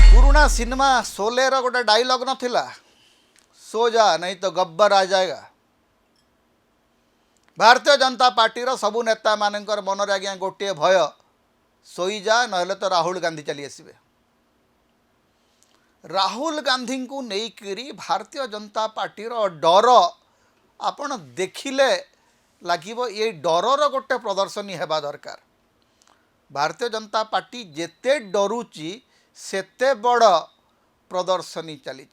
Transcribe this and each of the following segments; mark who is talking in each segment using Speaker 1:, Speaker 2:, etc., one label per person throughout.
Speaker 1: पुराना सिनेमा शोले रो गोटे डायलॉग नथिला, सो जा नहीं तो गब्बर आ जाएगा। भारतीय जनता पार्टी रो सबु नेता मानकर मनरे आज्ञा गोटे भय, सोई जा नहले तो राहुल गांधी चली आसबे। राहुल गांधी को लेकर भारतीय जनता पार्टी रो डर आपण देखिले लागिबो, ये डरर गोटे प्रदर्शनी हेबा दरकार। भारतीय जनता पार्टी जेते डरुची सेते बड़ प्रदर्शनी चली।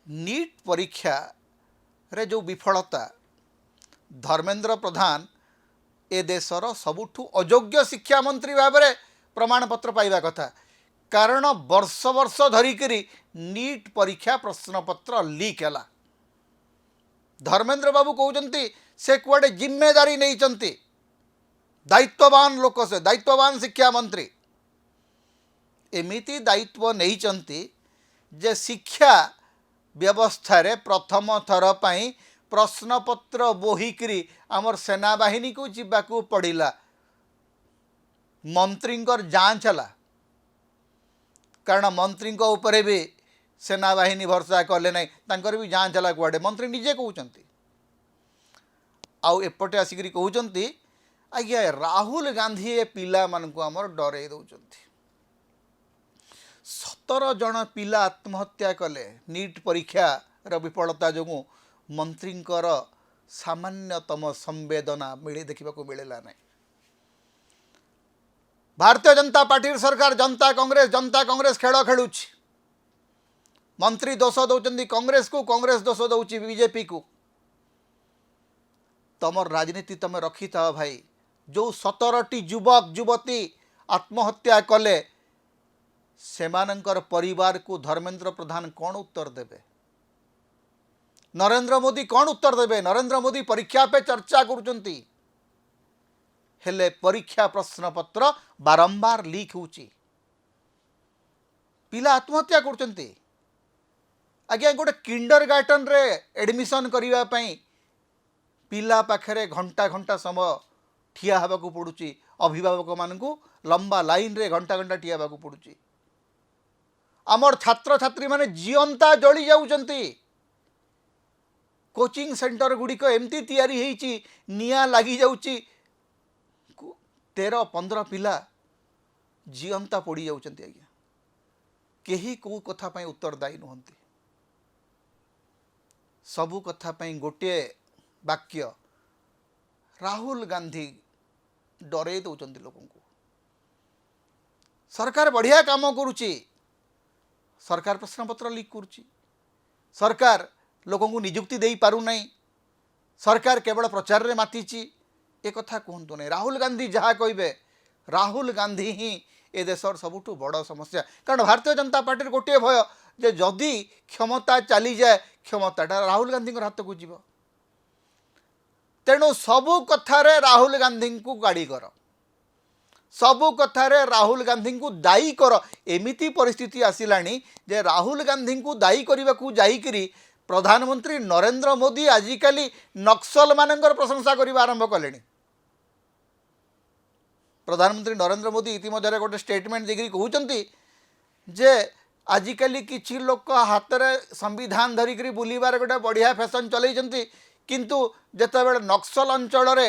Speaker 1: नीट परीक्षा रे जो विफलता, धर्मेंद्र प्रधान ए देशर सबुठु अयोग्य शिक्षा मंत्री भाव में प्रमाणपत्र पाइबा कथा, कारण वर्ष वर्ष धरिकी नीट परीक्षा प्रश्नपत्र लीक है। धर्मेंद्र बाबू कहते से कुआडे जिम्मेदारी नहीं चंती, दायित्ववान लोक से, दायित्ववान शिक्षा मंत्री एमिति दायित्व नहीं चंती जे शिक्षा व्यवस्था रे प्रथम थर पाई प्रश्नपत्र बोहिकी आमर सेनाबाहिनी को जीवाकू पड़िला। मंत्रींकर जांच है, कारण मंत्री उपरे भी सेनाबाहिनी भरसा कले ना, तांकर भी जांच है कुआडे, मंत्री निजे कहते। आउ एपटे आसिक कहते आज्ञा राहुल गांधी ए पिला मानकु आमर डरे दौरान। 17 जन पिला आत्महत्या कले नीट परीक्षा विफलता जो मंत्रींकर सामान्यतम संवेदना मिले देखा मिलला नहीं। भारतीय जनता पार्टी सरकार जनता कांग्रेस खेल खेलु। मंत्री दोष दौरान कांग्रेस को, कांग्रेस दोष दौची बीजेपी को। तमर राजनीति तुम रखी था भाई। जो 17टी युवक युवती आत्महत्या कले सेमानंकर परिवार को धर्मेंद्र प्रधान कौन उत्तर देवे? नरेंद्र मोदी कौन उत्तर देवे? नरेंद्र मोदी परीक्षा पे चर्चा करुचंती, हेले परीक्षा प्रश्नपत्र बारंबार लीक होची, पिला आत्महत्या करुचंती। आज्ञा गोटे किंडरगार्टन रे एडमिशन करिवा पई पिला पाखरे घंटा घंटा समय ठिया हबाकू पड़ुची। अभिभावक मानकू लंबा लाइन रे घंटा घंटा ठिया हबाकू पड़ुची। आमर छात्र छात्री माने जीवंता जली जाउचंती। कोचिंग सेंटर गुड़िक एमती तैयारी होईची, निया लगी जाउची, 13-15 पिला जीवंता पड़ी जाउचंती। आज्ञा केही को कथा पई उत्तरदायी नुहंती। सबु कथा पई गोटे वाक्य, राहुल गांधी डरे दौचंती लोगों को। सरकार बढ़िया काम करुची, सरकार प्रश्नपत्र लीक करुची, सरकार लोगों को नियुक्ति दे पारु नहीं, सरकार केवल प्रचार रे मातीची। एक कथा कहतु नहीं। राहुल गांधी जहाँ कहे, राहुल गांधी ही ए देशर सबुठु बड़ समस्या। कारण भारतीय जनता पार्टी गोटे भय जे जदि क्षमता चली जाए, क्षमताटा राहुल गांधी हाथ को जीव। तेणु सबु कथारे राहुल गांधी को गाड़ी कर, सबु कथारे राहुल गांधी को दायी कर। एमिति परिस्थिति आसिलानी जे राहुल गांधी को दायी करने को जाइकरी प्रधानमंत्री नरेंद्र मोदी आजिकल नक्सल मानकर प्रशंसा करने आरंभ कले। प्रधानमंत्री नरेंद्र मोदी इतिमध्य गोटे स्टेटमेंट देकर कहते जे आजिकल किछि लोक हाथ में संविधान धरिकी बुलबार गोटे बढ़िया फैशन चलती, किंतु जेतेबेले नक्सल अंचल रे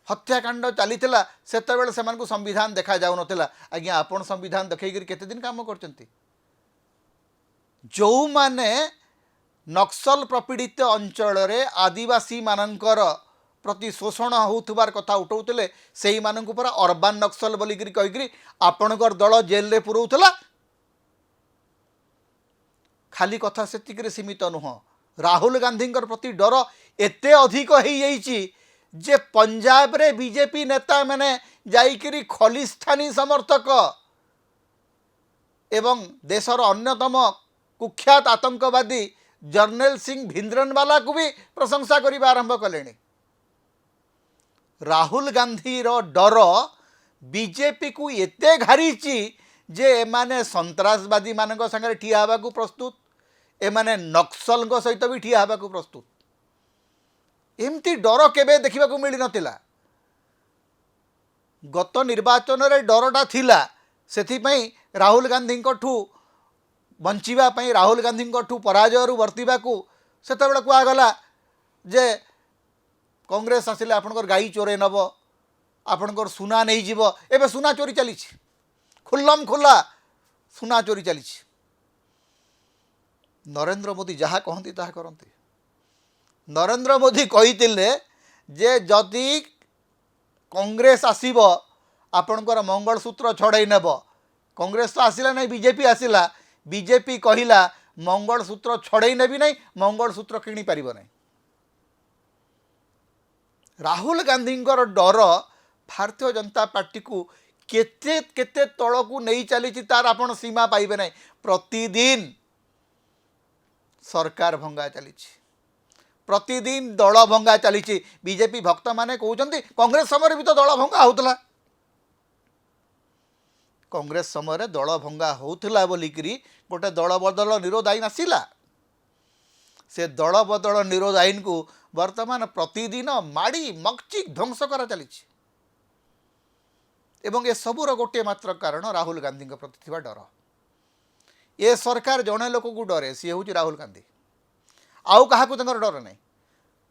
Speaker 1: हत्याकांड चलीथिला सेतेबेले सेमानकु संविधान देखा जाउ नथिला। आज्ञा आपण संविधान देखैकरी केते दिन काम करचंती? जो माने नक्सल प्रपीड़ित अंचल रे आदिवासी मानकर प्रति शोषण होउथबार कथा उठाउतले, सेही मानकु पर अर्बान नक्सल बोलिकरी कहिकरी आपणकर दल जेल रे पुरौथला। खाली कथा सेतिकरे सीमित नुह। राहुल गांधी प्रति डर एते अधिक हो जाइछि जे पंजाब रे बीजेपी नेता माने जाइकरी खलिस्तानी समर्थक एवं देशर अन्यतम कुख्यात आतंकवादी जर्नैल सिंह भिंद्रनवाला को भी प्रशंसा करने आरंभ कले। राहुल गांधी रो डर बीजेपी को एते घारीची जे एमाने संतरासवादी मानक संगे ठिया हवा को प्रस्तुत, एमाने नक्सल सहित भी ठिया हवा को प्रस्तुत। एमती डर केबे देखा मिल नथिला। गत निर्वाचन रे डरटा थिला सेथिपई राहुल गांधी ठू बंचिबापई राहुल गांधी ठू पराजयरू वर्तिबाकू सेतेबेले कुआगला जे कांग्रेस आसिले आपणकर गाई चोरे नब आपणकर सुना नहीं जीव एबे सुना चोरी चली खुल्लम खुल्ला सुना चोरी चली नरेंद्र मोदी जहाँ कहती ताहा करती नरेंद्र मोदी कही जे जदि कांग्रेस आसीब आपणकर मंगलसूत्र छड़ाई नेब कांग्रेस तो आसिला नहीं बीजेपी आसिला बीजेपी कहिला मंगलसूत्र छड़ाई नेबी नहीं मंगलसूत्र किणी पारिबो नहीं राहुल गांधी डर भारतीय जनता पार्टी को केते केते तल को नहीं चली तार आपण सीमा पाइबे नहीं प्रतिदिन सरकार भंगा चली प्रतिदिन दल भंगा चली बीजेपी भक्त माने कहते कांग्रेस समय भी तो दल भंगा होता कांग्रेस समय दल भंगा होता बोलिकी गोटे दल बदल निरोध आईन आसला से दल बदल निरोध आईन को वर्तमान प्रतिदिन माड़ी मकचिक ध्वंस करा चली एवं ए सबूर गोटे मात्र कारण राहुल गांधी प्रति डर ये सरकार जड़े लोक को डरे सी हूँ राहुल गांधी आउ क्या डर नहीं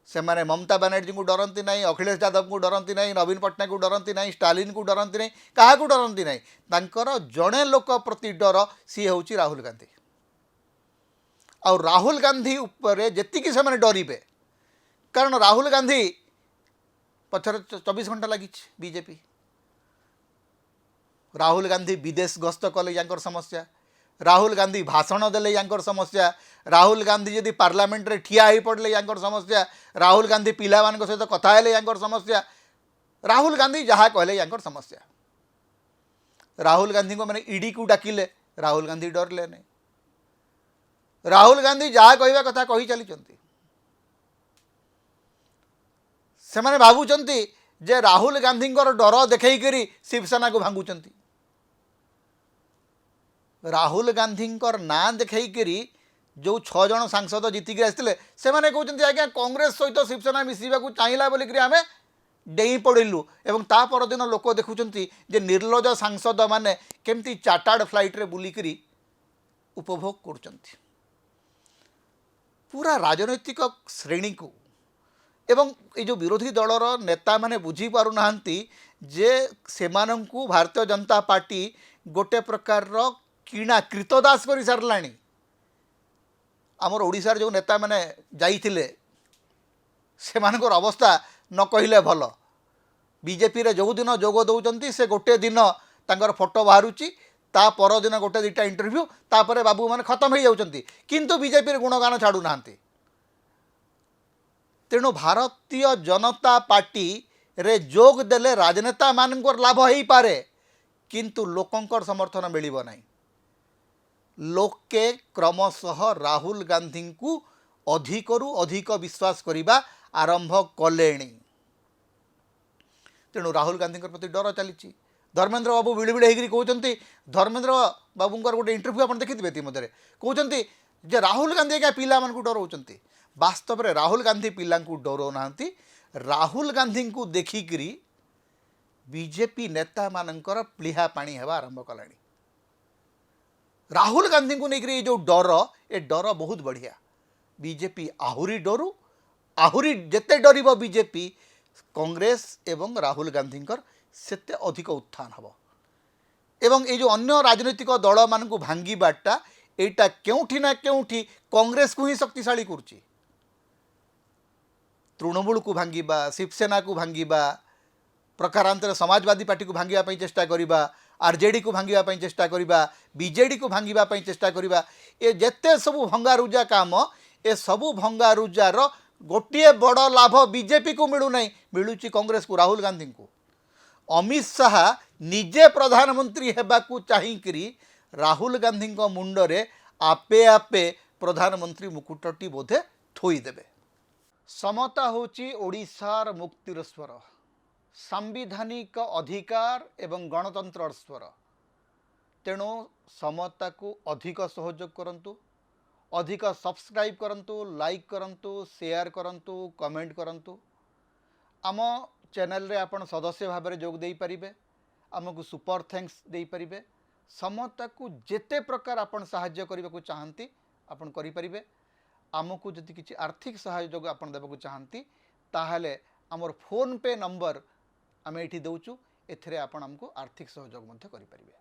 Speaker 1: से माने ममता बनर्जी को डरती नहीं अखिलेश यादव को डरती नहीं नवीन पट्टनायक को डरती नहीं स्टालिन को डरती नहीं क्या डरती नहीं तांकर जड़े लोक प्रति डर सी हूँ राहुल गांधी आ राहुल गांधी उपरे जेतिकी से डरिबे कारण राहुल गांधी पछर 24 घंटा लगी बीजेपी राहुल गांधी विदेश गस्त कले यांकर समस्या राहुल गांधी भाषण देले यांकर समस्या राहुल गांधी यदि पार्लियामेंट रे ठिया ही पड़ले यांकर समस्या राहुल गांधी पिला मान सहित कथा हेले यांकर समस्या राहुल गांधी जहाँ कहले यांकर समस्या राहुल गांधी को मैंने ईडी को डाकिले राहुल गांधी डरले नहीं राहुल गांधी जहाँ कहवा कथा कही चली से माने भावुचंती जे राहुल गांधी डर देखई शिवसेना को भांगुचंती राहुल गांधी ना देखई जो 6 जन सांसद जीतिक आसते से माने कहते आज्ञा कांग्रेस सहित शिवसेना मिसवा को चाहिए बोलिकी आम डेई पड़ू एवं ता परदिन लोक देखुं जे निर्लज सांसद माने केमती चार्टार्ड फ्लाइट रे बुलिकी उपभोग कर पूरा राजनैतिक श्रेणी को एवं ये जो विरोधी दलर नेता माने बुझी पारु नाहंती जे सेमानंकु भारतीय जनता पार्टी गोटे प्रकार किणा कृतदास कर सारलाणी आमर ओडिशार जो नेता माने जाइथिले सेमानकर अवस्था न कहिले भल बीजेपी रे जो दिन जोग दौरान से गोटे दिन तांकर फोटो बाहरुची ता पर दिन गोटे दुटा इंटरव्यू तापर बाबू माने खत्म हो जाउचंती किंतु बीजेपी रे गुणगान छाड़ू नाहंती तेणु भारतीय जनता पार्टी रे जोग देले राजनेता मानकर लाभ हो पारे किंतु लोकंकर समर्थन मिलिबो नहीं लोके क्रमशः राहुल गांधी को अधिकरू अधिक विश्वास करिबा आरंभ कलेणी तेणु राहुल गांधी प्रति डर चली धर्मेंद्र बाबू बिड़बिड़ होकर कहते धर्मेंद्र बाबूंकर गोटे इंटरव्यू आप देखिथे इतिमध्य कहते जे राहुल गांधी क्या पिला मानकु डराउछंती वास्तव में राहुल गांधी पिला डराउ नाहंती राहुल गांधी को देखिकी बीजेपी नेता मानकर प्लीहा पानी हेबा आरंभ कलानी राहुल गांधी को लेकर जो डर ए डर बहुत बढ़िया बीजेपी आहुरी डरू आहुरी जेते डरिबो बीजेपी कांग्रेस एवं राहुल गांधी सेते अधिक उत्थान हब एवं ये जो अन्य राजनैतिक दल मान भांगीबाटा एटा केउठी ना केउठी कांग्रेस को ही शक्तिशाली करुच्ची तृणमूल को भांगीबा शिवसेना को भांगीबा प्रकारांतर समाजवादी पार्टी को भांगीबा चेष्टा करिबा आरजेडी को भांगीबा चेष्टा करिबा बीजेडी को भांगीबा चेष्टा करिबा ये जेते सबू भंगारुजा काम ए सबू भंगारुजार गोटे बड़ लाभ बीजेपी को मिलू नहीं मिलूची कांग्रेस को राहुल गांधी को अमित शाह निजे प्रधानमंत्री हेबाकू चाहिकरी राहुल गांधी मुंडरे आपे आपे प्रधानमंत्री मुकुटटी बोधे थोईदेवे समता होची ओडिशार मुक्तिर स्वर सांविधानिक अधिकार एवं गणतंत्र स्वर तेणु समता को अधिक सहयोग करंतु अधिक सब्सक्राइब करंतु लाइक करंतु शेयर करंतु कमेंट करंतु आम चैनल रे आपण सदस्य भाव में जोग दे पारिबे आमको सुपर थैंक्स दे पारिबे समता को जेते प्रकार आपण सहाय्य करने को चाहती आपण करि परिबे आमको जदि किसी आर्थिक सहयोग आपण देबा को चाहती ताहले आमर फोन पे नंबर आम ये दौचु एथिरे आपण आमको आर्थिक सहयोग करि परिबे।